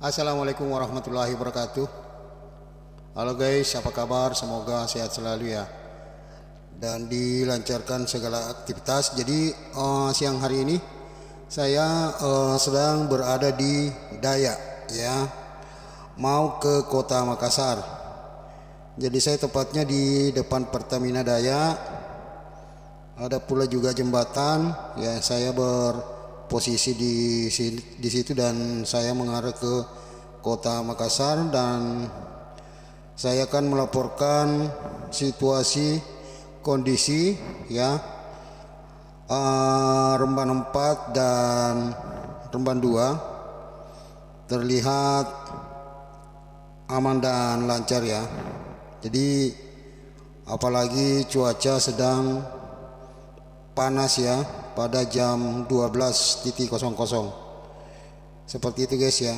Assalamualaikum warahmatullahi wabarakatuh. Halo guys, apa kabar? Semoga sehat selalu ya, dan dilancarkan segala aktivitas. Jadi siang hari ini saya sedang berada di Dayak ya, mau ke kota Makassar. Jadi saya tepatnya di depan Pertamina Dayak. Ada pula juga jembatan ya, saya posisi di situ dan saya mengarah ke kota Makassar, dan saya akan melaporkan situasi kondisi ya Remban 4 dan Remban 2 terlihat aman dan lancar ya. Jadi apalagi cuaca sedang panas ya pada jam 12.00. Seperti itu guys ya.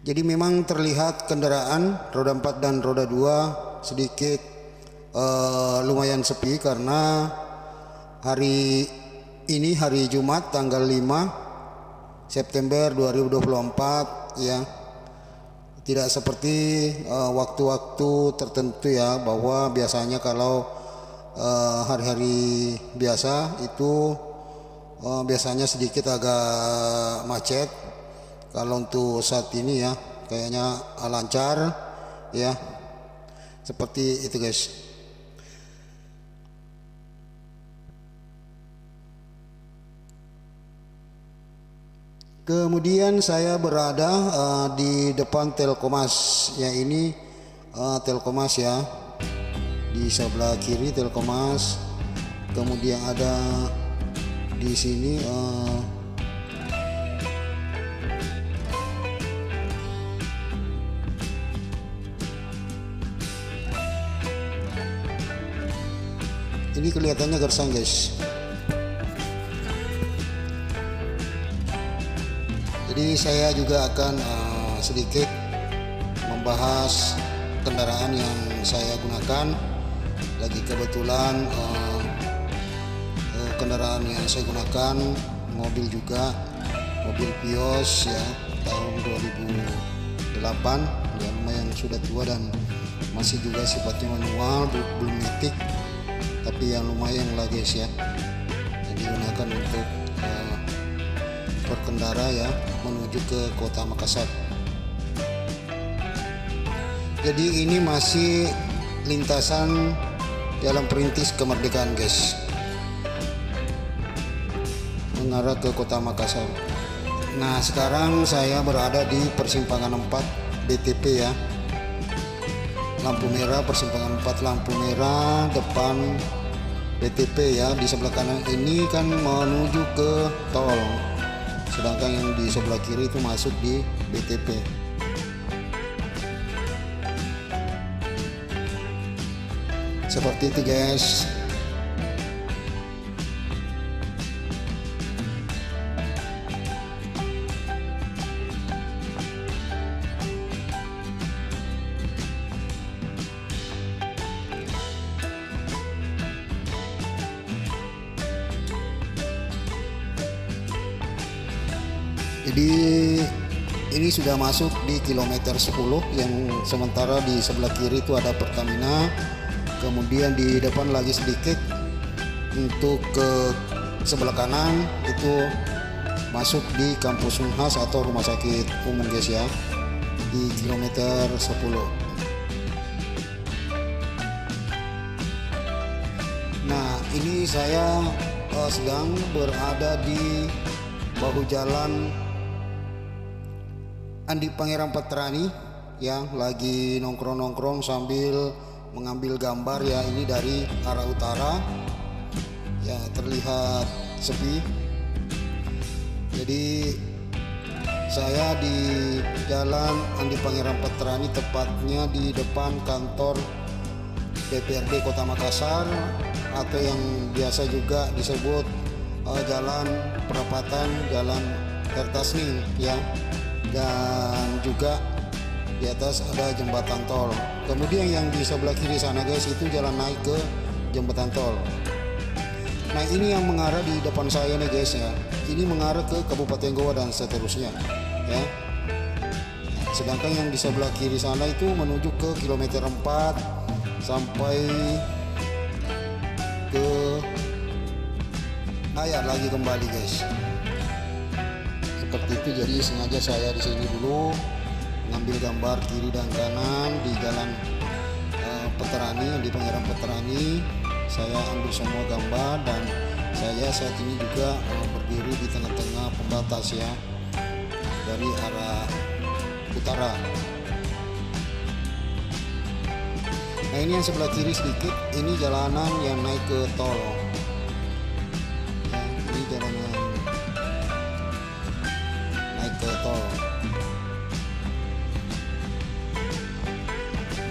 Jadi memang terlihat kendaraan roda 4 dan roda 2 sedikit lumayan sepi karena hari ini hari Jumat tanggal 5 September 2024 ya. Tidak seperti waktu-waktu tertentu ya, bahwa biasanya kalau hari-hari biasa itu biasanya sedikit agak macet. Kalau untuk saat ini ya kayaknya lancar ya, seperti itu guys. Kemudian saya berada di depan Telkommas ya, ini Telkommas ya, di sebelah kiri Telkommas. Kemudian ada di sini ini kelihatannya gersang guys. Jadi saya juga akan sedikit membahas kendaraan yang saya gunakan. Lagi kebetulan kendaraan yang saya gunakan mobil juga, mobil Vios ya, tahun 2008 ya, lumayan sudah tua dan masih juga sifatnya manual, belum matic, tapi yang lumayan lah guys ya, yang digunakan untuk berkendara ya menuju ke kota Makassar. Jadi ini masih lintasan Jalan Perintis Kemerdekaan guys, mengarah ke kota Makassar. Nah sekarang saya berada di persimpangan 4 BTP ya, lampu merah, persimpangan 4 lampu merah depan BTP ya. Di sebelah kanan ini kan menuju ke tol, sedangkan yang di sebelah kiri itu masuk di BTP. Seperti itu guys. Jadi ini sudah masuk di kilometer 10, yang sementara di sebelah kiri itu ada Pertamina. Kemudian di depan lagi sedikit untuk ke sebelah kanan itu masuk di Kampus Unhas atau rumah sakit umum guys ya, di kilometer 10. Nah ini saya sedang berada di bahu jalan Andi Pangerang Petrani yang lagi nongkrong-nongkrong sambil mengambil gambar ya. Ini dari arah utara ya, terlihat sepi. Jadi saya di jalan Andi Pangerang Petrani, tepatnya di depan kantor DPRD Kota Makassar, atau yang biasa juga disebut Jalan Perapatan, Jalan Hertasning ya, dan juga di atas ada jembatan tol. Kemudian yang di sebelah kiri sana guys itu jalan naik ke jembatan tol. Nah ini yang mengarah di depan saya nih guys ya, ini mengarah ke Kabupaten Goa dan seterusnya ya. Sedangkan yang di sebelah kiri sana itu menuju ke kilometer 4 sampai ke Nayar lagi kembali guys. Seperti itu, jadi sengaja saya di sini dulu mengambil gambar kiri dan kanan di jalan Peterani, di Pangeran Peterani. Saya ambil semua gambar dan saya saat ini juga berdiri di tengah-tengah pembatas ya, dari arah utara. Nah ini yang sebelah kiri sedikit, ini jalanan yang naik ke tol ya, ini jalanan naik ke tol.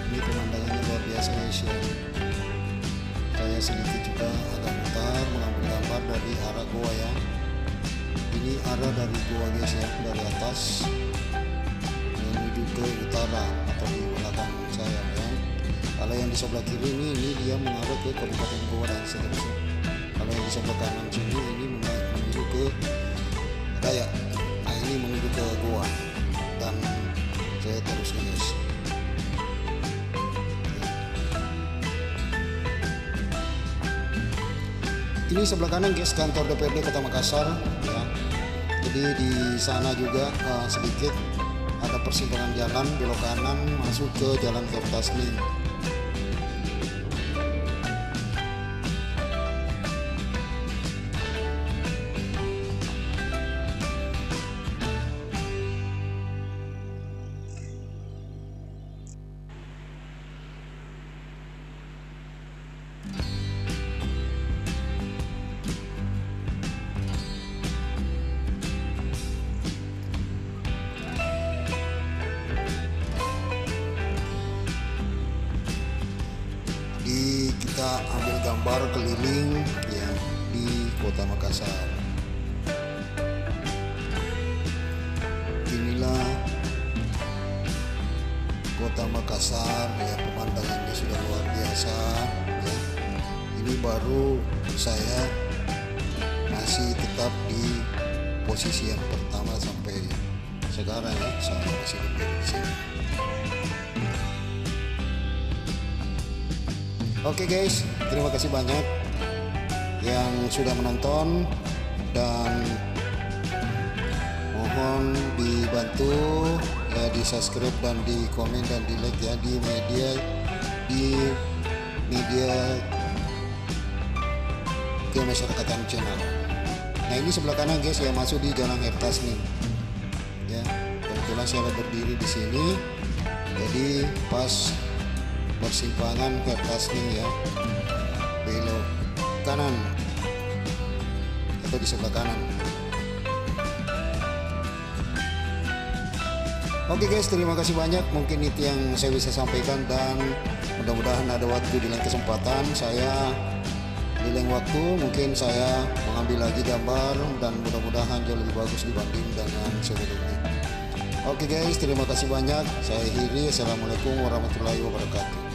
Ini pemandangannya luar biasa guys ya. Saya sedikit juga agak mutar mengambil gambar dari arah goa ya. Ini arah dari goa guys ya, dari atas menuju ke utara atau di belakang saya ya. Kalau yang di sebelah kiri ini dia mengarah ke Kabupaten Goa dan seterusnya. Kalau yang di sebelah kanan sini ini menuju ke Dayak. Nah ini menuju ke Goa dan seterusnya guys. Ini sebelah kanan guys kantor DPRD Kota Makassar ya. Jadi di sana juga sedikit ada persimpangan jalan, belok kanan masuk ke Jalan Kertasning. Kita ambil gambar keliling ya di Kota Makassar. Inilah Kota Makassar ya, pemandangannya sudah luar biasa ya. Ini baru saya masih tetap di posisi yang pertama sampai sekarang ya, saya masih di sini. Oke guys, terima kasih banyak yang sudah menonton dan mohon dibantu ya di subscribe dan di komen dan di like ya di media kemasyarakatan channel. Nah ini sebelah kanan guys ya, masuk di Jalan Kertasning ya. Kebetulan saya berdiri di sini, jadi pas persimpangan Kertasning ya, belok kanan atau di sebelah kanan. Oke guys, terima kasih banyak. Mungkin itu yang saya bisa sampaikan dan mudah-mudahan ada waktu di lain kesempatan saya di lain waktu mungkin saya mengambil lagi gambar dan mudah-mudahan jauh lebih bagus dibanding dengan sebelumnya. Oke guys, terima kasih banyak. Saya akhiri. Assalamualaikum warahmatullahi wabarakatuh.